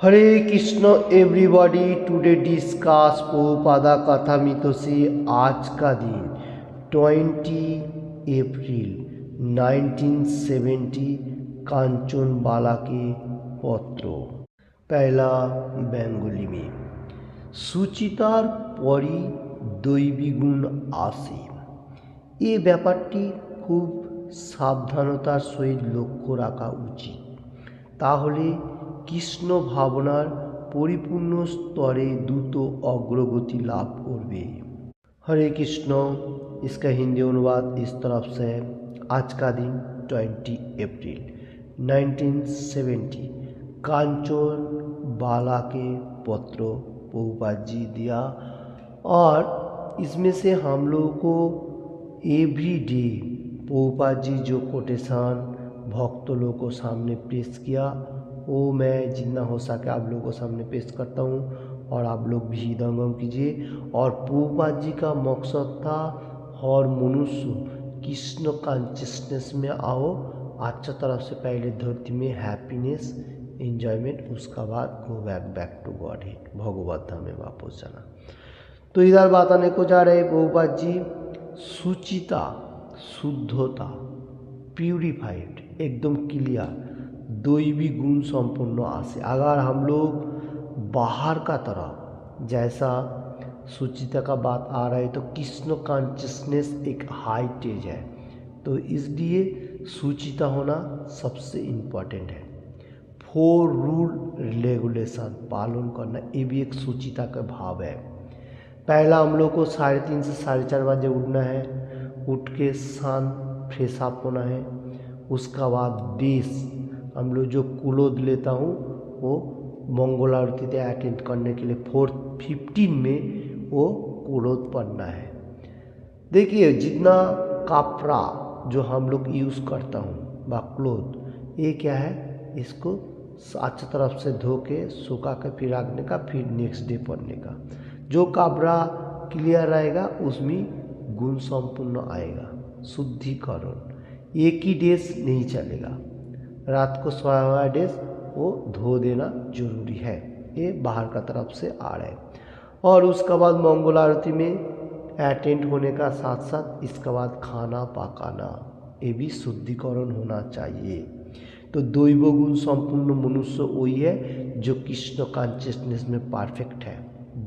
हरे Krishna everybody. Today discuss Prabhupada कथा मितोसी। आज का दिन 20 अप्रैल 1970 कांचन बाला के पत्र। पहला बेंगली में सुचितार परी दैवी गुण आसे। ये ব্যাপারটি খুব সাবধানতার সহিত লক্ষ্য রাখা উচিত, তাহলে কৃষ্ণ ভাবনার পরিপূর্ণ স্তরে দ্রুত अग्रगति लाभ करबे। हरे कृष्ण। इसका हिंदी अनुवाद इस तरफ से है। आज का दिन 20 अप्रैल 1970 कांचन बाला के पत्र प्रभुपाद जी दिया, और इसमें से हम लोगों को एवरी डे प्रभुपाद जी जो कोटेशन भक्त लोगों को सामने पेश किया वो मैं जितना हो सके आप लोगों को सामने पेश करता हूँ, और आप लोग भी हृदयंगम कीजिए। और प्रभुपाद जी का मकसद था हर मनुष्य कृष्ण कॉन्शियसनेस में आओ। अच्छा तरफ से पहले धरती में हैप्पीनेस एंजॉयमेंट, उसका बाद go back to godhead, भगवत धाम में वापस जाना। तो इधर बताने को जा रहे प्रभुपाद जी सुचिता, शुद्धता, प्यूरिफाइड, एकदम क्लियर, दैवी गुण संपन्न आसे। अगर हम लोग बाहर का तरफ जैसा सुचिता का बात आ रहा है तो कृष्ण कॉन्शियसनेस एक हाई स्टेज है, तो इसलिए सुचिता होना सबसे इम्पोर्टेंट है। 4 रूल रेगुलेशन पालन करना, ये भी एक सुचिता का भाव है। पहला हम लोग को 3:30 से 4:30 बजे उठना है, उठ के शांत फ्रेश अप होना है। उसका बाद देश हम लोग जो क्लोथ लेता हूँ वो मंगल आरती अटेंड करने के लिए 4:15 में वो क्लोथ पहनना है। देखिए जितना कपड़ा जो हम लोग यूज़ करता हूँ बा क्लोथ, ये क्या है, इसको अच्छी तरफ से धो के सुखा के फिर रखने का, फिर नेक्स्ट डे पहनने का। जो कपड़ा क्लियर रहेगा उसमें गुण संपूर्ण आएगा। शुद्धिकरण एक ही डेज नहीं चलेगा, रात को सोया हुआ डेज वो धो देना जरूरी है। ये बाहर का तरफ से आ रहा है। और उसके बाद मंगल आरती में अटेंड होने का साथ साथ इसके बाद खाना पकाना, ये भी शुद्धिकरण होना चाहिए। तो दैव गुण संपूर्ण मनुष्य वही है जो कृष्ण कॉन्शियसनेस में परफेक्ट है,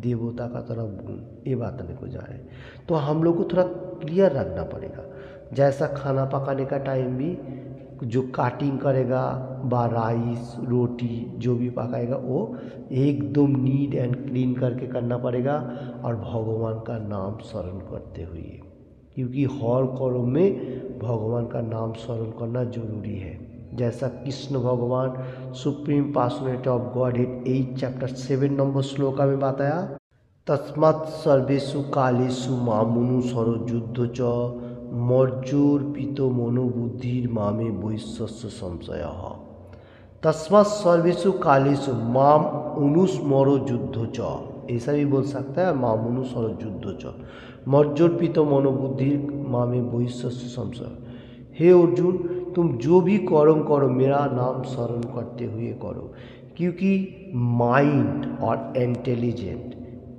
देवता का तरफ गुण। ये बात आने को जा रहे हैं, तो हम लोग को थोड़ा क्लियर रखना पड़ेगा। जैसा खाना पकाने का टाइम भी जो काटिंग करेगा बा राइस रोटी जो भी पकाएगा वो एकदम नीट एंड क्लीन करके करना पड़ेगा, और भगवान का नाम स्मरण करते हुए, क्योंकि हर कर्म में भगवान का नाम स्मरण करना जरूरी है। जैसा कृष्ण भगवान supreme personality of God hit 8 chapter 7 number shloka में बताया, तस्मात् सर्वेषु कालेषु मामनुसर युद्ध च मर्जोर्पित मनोबुद्धिर मामे वैश्यस्य संशयः। तस्मात् सर्वेषु कालेषु माम अनुस्मर युद्ध च, ऐसा भी बोल सकता है, माम अनुस्मर युद्ध च मर्जोर्पित मनोबुद्धिर मामे वैश्यस्य संशय। हे अर्जुन, तुम जो भी कर्म करो मेरा नाम स्मरण करते हुए करो, क्योंकि माइंड और इंटेलिजेंट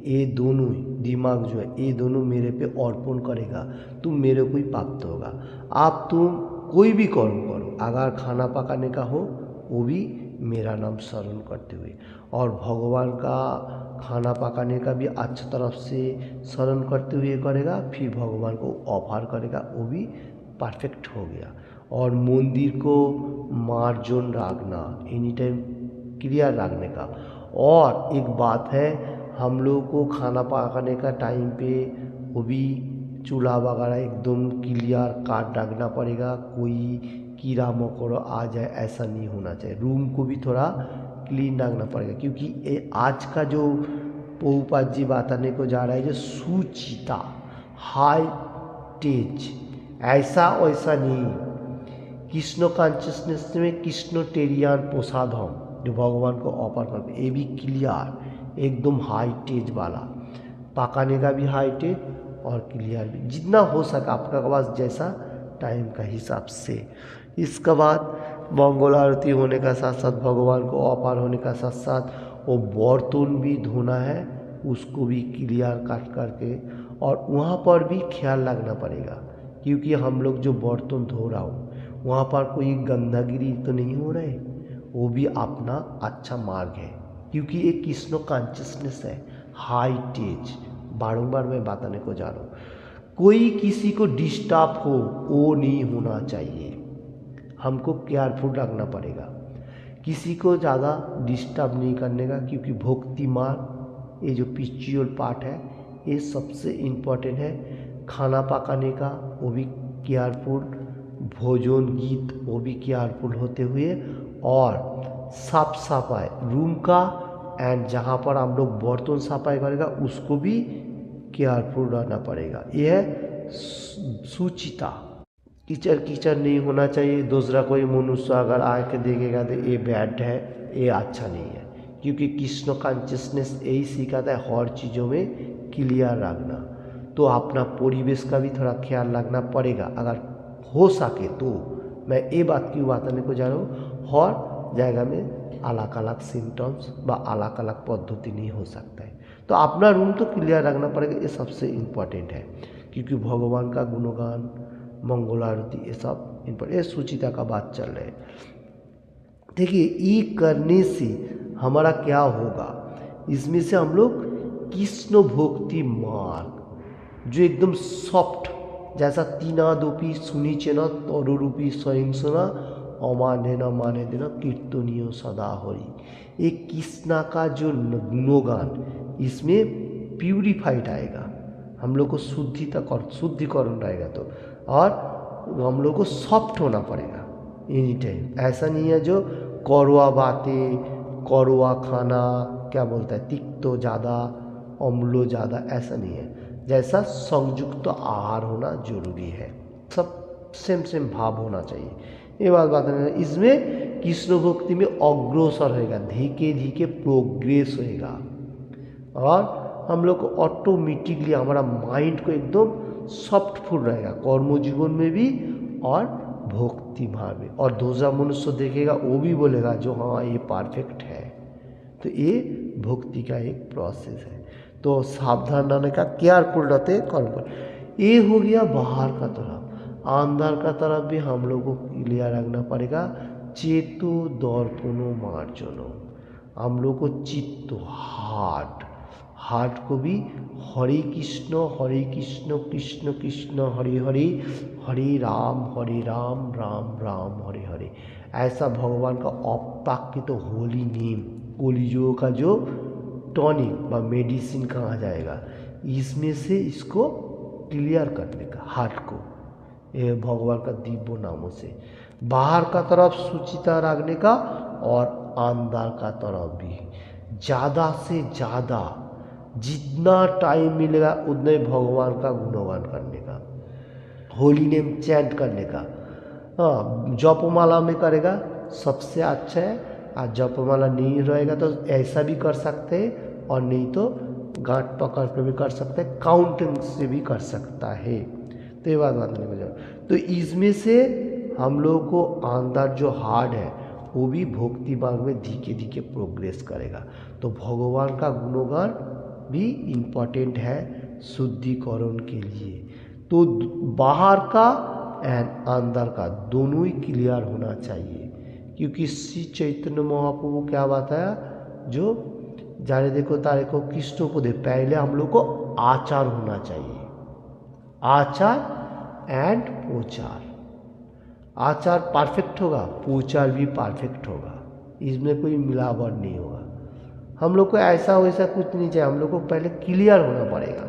ये दोनों दिमाग जो है ये दोनों मेरे पे अर्पण करेगा, तुम मेरे को ही प्राप्त होगा। आप तुम कोई भी कर्म करो, अगर खाना पकाने का हो वो भी मेरा नाम स्मरण करते हुए, और भगवान का खाना पकाने का भी अच्छा तरफ से स्मरण करते हुए करेगा, फिर भगवान को ऑफर करेगा, वो भी परफेक्ट हो गया। और मंदिर को मार्जन रखना, एनी टाइम क्लियर रखने का। और एक बात है, हम लोगों को खाना पकाने का टाइम पे वो भी चूल्हा वगैरह एकदम क्लियर काट रखना पड़ेगा, कोई कीड़ा मकोड़ा आ जाए ऐसा नहीं होना चाहिए। रूम को भी थोड़ा क्लीन रखना पड़ेगा, क्योंकि ये आज का जो प्रभुपाद जी बताने को जा रहा है जो सुचिता हाई टेज, ऐसा वैसा नहीं। कृष्ण कॉन्शियसनेस में कृष्ण टेरियन प्रसादम जो भगवान को ऑफर करते, ये भी क्लियर एकदम हाई टेज वाला, पकाने का भी हाई टेज और क्लियर भी, जितना हो सका आपका पास जैसा टाइम का हिसाब से। इसके बाद मंगल आरती होने का साथ साथ भगवान को अपार होने का साथ साथ वो बर्तन भी धोना है, उसको भी क्लियर काट करके, और वहाँ पर भी ख्याल रखना पड़ेगा क्योंकि हम लोग जो बर्तन धो रहा हो वहाँ पर कोई गंदगी तो नहीं हो रहा है, वो भी अपना अच्छा मार्ग है क्योंकि ये कृष्ण कॉन्शियसनेस है, हाई टेज। बारंबार मैं बताने को जा रहा हूँ, कोई किसी को डिस्टर्ब हो वो नहीं होना चाहिए, हमको केयरफुल रखना पड़ेगा, किसी को ज़्यादा डिस्टर्ब नहीं करने का क्योंकि भक्ति मार्ग ये जो स्पिरिचुअल पार्ट है ये सबसे इम्पोर्टेंट है। खाना पकाने का वो भी केयरफुल, भोजन गीत वो भी केयरफुल होते हुए, और साफ सफाई रूम का एंड जहाँ पर हम लोग बर्तन सफाई करेगा उसको भी केयरफुल रहना पड़ेगा। यह है सुचिता, कीचड़ कीचड़ नहीं होना चाहिए। दूसरा कोई मनुष्य अगर आके देखेगा तो ये बैड है, ये अच्छा नहीं है क्योंकि कृष्ण कॉन्शियसनेस यही सिखाता है हर चीज़ों में क्लियर रखना। तो अपना परिवेश का भी थोड़ा ख्याल रखना पड़ेगा अगर हो सके तो। मैं ये बात क्यों बताने को जा रहा हूँ, हर जगह में अलग अलग सिम्टम्स व अलग अलग पद्धति नहीं हो सकता है, तो अपना रूम तो क्लियर रखना पड़ेगा, ये सबसे इम्पोर्टेंट है क्योंकि भगवान का गुणगान मंगल आरती ये सब इम्पोर्टेंट। ये सुचिता का बात चल रहा है। देखिए ये करने से हमारा क्या होगा, इसमें से हम लोग कृष्ण भक्ति मार्ग जो एकदम सॉफ्ट, जैसा तीना दोपी सुनी चेना तरुरूपी स्वयं सुना अमाने न माने देना कीर्तनीय सदा हरि, ये कृष्णा का जो गुणगान इसमें प्यूरिफाइड आएगा, हम लोग को शुद्धिकरण रहेगा। तो और हम लोग को सॉफ्ट होना पड़ेगा एनी टाइम। ऐसा नहीं है जो कड़वा बातें, कड़वा खाना, क्या बोलता है तिक्तो ज़्यादा अम्लो ज़्यादा, ऐसा नहीं है। जैसा संयुक्त तो आहार होना जरूरी है, सब सेम भाव होना चाहिए, ये बात बताना। इसमें कृष्ण भक्ति में अग्रसर होएगा, धीरे धीरे प्रोग्रेस होएगा और हम लोग को ऑटोमेटिकली हमारा माइंड को एकदम सॉफ्टफुल रहेगा कर्म जीवन में भी और भक्ति भाव में। और दूसरा मनुष्य देखेगा वो भी बोलेगा जो हाँ ये परफेक्ट है। तो ये भक्ति का एक प्रोसेस है, तो सावधान रहने का, केयरफुल रहते कर्म पर। ये हो गया बाहर का तरफ। अंदर का तरफ भी हम लोग को क्लियर रखना पड़ेगा। चेतो दर्पणो मार्जनो, हम लोग को चित्त हार्ट को भी हरे कृष्ण कृष्ण कृष्ण हरे हरे, हरे राम राम राम हरे हरे, ऐसा भगवान का अप्राकृत होली नेम कलियुग का जो टॉनिक व मेडिसिन कहा जाएगा, इसमें से इसको क्लियर करने का हार्ट को, ये भगवान का दिव्य नामों से। बाहर का तरफ सुचिता रखने का और अंदर का तरफ भी ज़्यादा से ज़्यादा जितना टाइम मिलेगा उतना ही भगवान का गुणगान करने का, होली नेम चैंट करने का। हाँ, जपमाला में करेगा सबसे अच्छा है, और जपमाला नहीं रहेगा तो ऐसा भी कर सकते हैं, और नहीं तो गांठ पकड़ कर भी कर सकते हैं, काउंटिंग से भी कर सकता है। तो ये बात नहीं हो जाए। तो इसमें से हम लोग को अंदर जो हार्ट है वो भी भक्ति मार्ग में धीरे धीरे प्रोग्रेस करेगा। तो भगवान का गुणगान भी इम्पोर्टेंट है शुद्धिकरण के लिए। तो बाहर का एंड अंदर का दोनों ही क्लियर होना चाहिए, क्योंकि श्री चैतन्य महाप्रभु क्या बताया, जो जाने देखो तारे को कृष्ण को दे, पहले हम लोग को आचार होना चाहिए, आचार एंड पोचार। आचार परफेक्ट होगा, पोचार भी परफेक्ट होगा, इसमें कोई मिलावट नहीं होगा। हम लोग को ऐसा वैसा कुछ नहीं चाहिए, हम लोग को पहले क्लियर होना पड़ेगा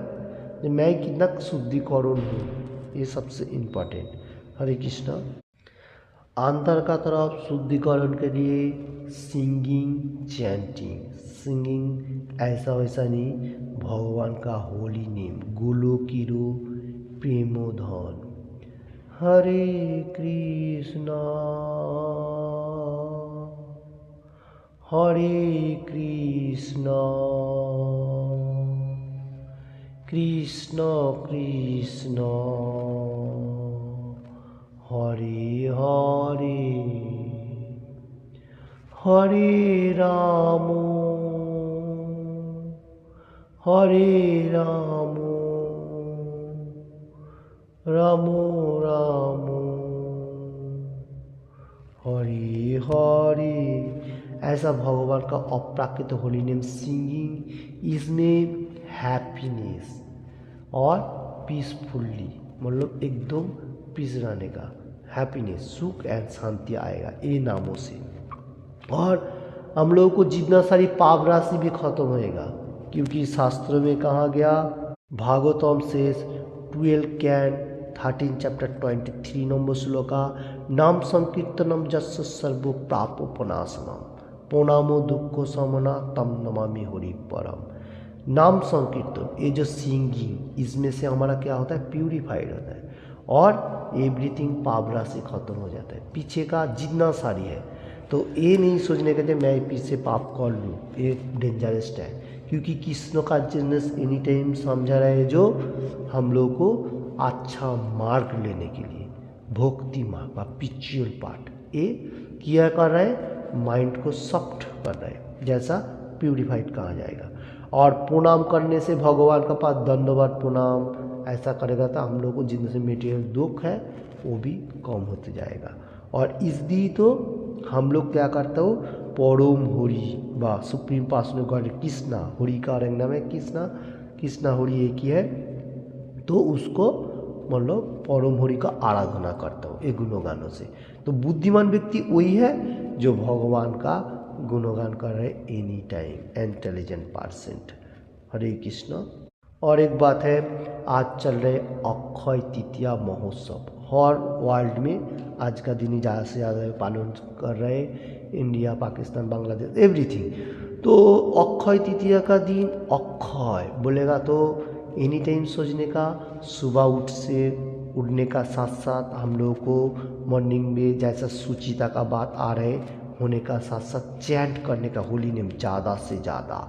कि मैं कितना शुद्धिकरण हूँ, ये सबसे इम्पोर्टेंट। हरे कृष्णा। अंतर का तरफ शुद्धिकरण के लिए सिंगिंग चैंटिंग, सिंगिंग ऐसा वैसा नहीं, भगवान का होली नेम गोलो कीरो प्रेमोधन। हरे कृष्णा हरे कृष्णा कृष्ण कृष्ण हरे हरे हरे राम राम राम हरे हरे। ऐसा भगवान का अप्राकृत होली नेम सिंगिंग इसमें हैप्पीनेस और पीसफुल्ली, मतलब एकदम पीस रहने का, हैप्पीनेस, सुख एंड शांति आएगा ये नामों से। और हम लोगों को जितना सारी पाप राशि भी खत्म होएगा, क्योंकि शास्त्रों में कहा गया, भागवतम से 12 कैन 13 चैप्टर 23 नंबर श्लोका, नाम संकीर्तनम जस्य सर्वो प्रापोपनाशनम प्रणामो दुखो समना तम नमामि हरि परम। नाम संकीर्तन, ये जो सिंगिंग, इसमें से हमारा क्या होता है, प्यूरिफाइड होता है और एवरीथिंग पाप राशि खत्म हो जाता है पीछे का जितना सारी है। तो ये नहीं सोचने के मैं पीछे पाप कर लूँ, ये डेंजरस है, क्योंकि कृष्ण कॉन्शियसनेस एनी टाइम समझा रहा है जो हम लोग को अच्छा मार्ग लेने के लिए, भक्ति मार्ग व स्पिरिचुअल पार्ट, ये किया कर रहा है, माइंड को सॉफ्ट कर रहा है, जैसा प्यूरिफाइड कहा जाएगा। और प्रणाम करने से भगवान का पास दंडवत प्रणाम ऐसा करेगा तो हम लोग को जिनसे से मेटेरियल दुख है वो भी कम होते जाएगा। और इसलिए तो हम लोग क्या करते हो, परम हरि व supreme person God Krishna, Hari का रंग नाम है कृष्णा, कृष्णा हरि एक ही है, तो उसको मतलब परम हरि का आराधना करता हो ये गुणगानों से। तो बुद्धिमान व्यक्ति वही है जो भगवान का गुणगान कर रहे एनी टाइम, इंटेलिजेंट पर्सन। हरे कृष्णा। और एक बात है, आज चल रहे अक्षय तृतीया महोत्सव, हर वर्ल्ड में आज का दिन ही ज़्यादा से ज़्यादा पालन कर रहे, इंडिया, पाकिस्तान, बांग्लादेश, एवरीथिंग। तो अक्षय तृतीया का दिन, अक्षय बोलेगा तो एनी टाइम सोचने का, सुबह उठने का साथ साथ हम लोगों को मॉर्निंग में जैसा सुचिता का बात आ रहे होने का साथ साथ चैंट करने का होली नेम ज़्यादा से ज़्यादा,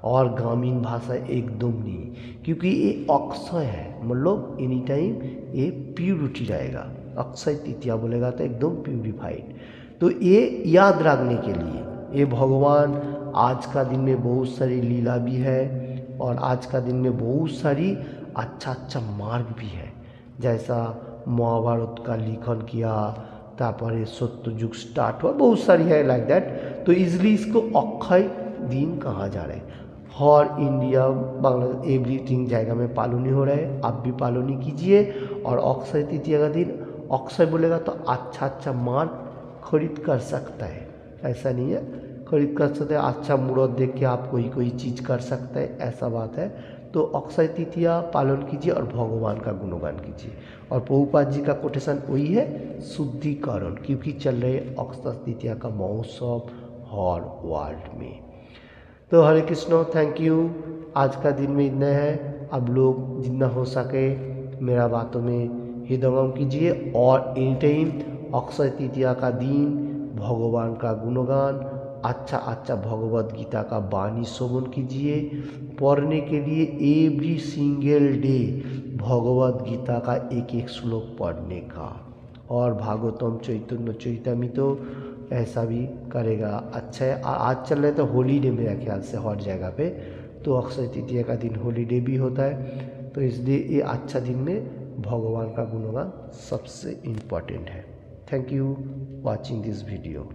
और ग्रामीण भाषा एकदम नहीं, क्योंकि ये अक्षय है, मतलब एनी टाइम ये प्यूरिटी रहेगा। अक्षय तृतीया बोलेगा तो एकदम प्यूरिफाइड। तो ये याद रखने के लिए ये भगवान आज का दिन में बहुत सारी लीला भी है, और आज का दिन में बहुत सारी अच्छा अच्छा मार्ग भी है, जैसा महाभारत का लिखन किया, तापर सत्य युग स्टार्ट हुआ, बहुत सारी है लाइक दैट। तो इसलिए इसको अक्षय दिन कहा जा रहा है। हर इंडिया, बांग्लादेश, एवरीथिंग जगह में पालनी हो रहा है, आप भी पालनी कीजिए। और अक्षय तृतीया का दिन, अक्षय बोलेगा तो अच्छा अच्छा माल खरीद कर सकता है, ऐसा नहीं है, खरीद कर सकते हैं, अच्छा मुहूर्त देख के आप कोई चीज़ कर सकते हैं, ऐसा बात है। तो अक्षय तृतीया पालन कीजिए और भगवान का गुणगान कीजिए। और प्रभुपाद जी का कोटेशन वही है, शुद्धिकरण, क्योंकि चल रहे अक्षय तृतीया का महोत्सव हर वर्ल्ड में। तो हरे कृष्ण, थैंक यू। आज का दिन में इतना है, अब लोग जितना हो सके मेरा बातों में हृदयंगम कीजिए, और एनी टाइम अक्षय तृतीया का दिन भगवान का गुणगान, अच्छा अच्छा भगवत गीता का वाणी श्रवण कीजिए, पढ़ने के लिए every single day Bhagavad Gita का एक एक श्लोक पढ़ने का, और भागवतम चैतन्य चैतामृत ऐसा भी करेगा। अच्छा है, आज चल रहे तो हॉलीडे मेरा ख्याल से हर जगह पे, तो अक्षय तृतीया का दिन हॉलीडे भी होता है, तो इसलिए ये अच्छा दिन में भगवान का गुणगान सबसे इम्पोर्टेंट है। Thank you watching this video.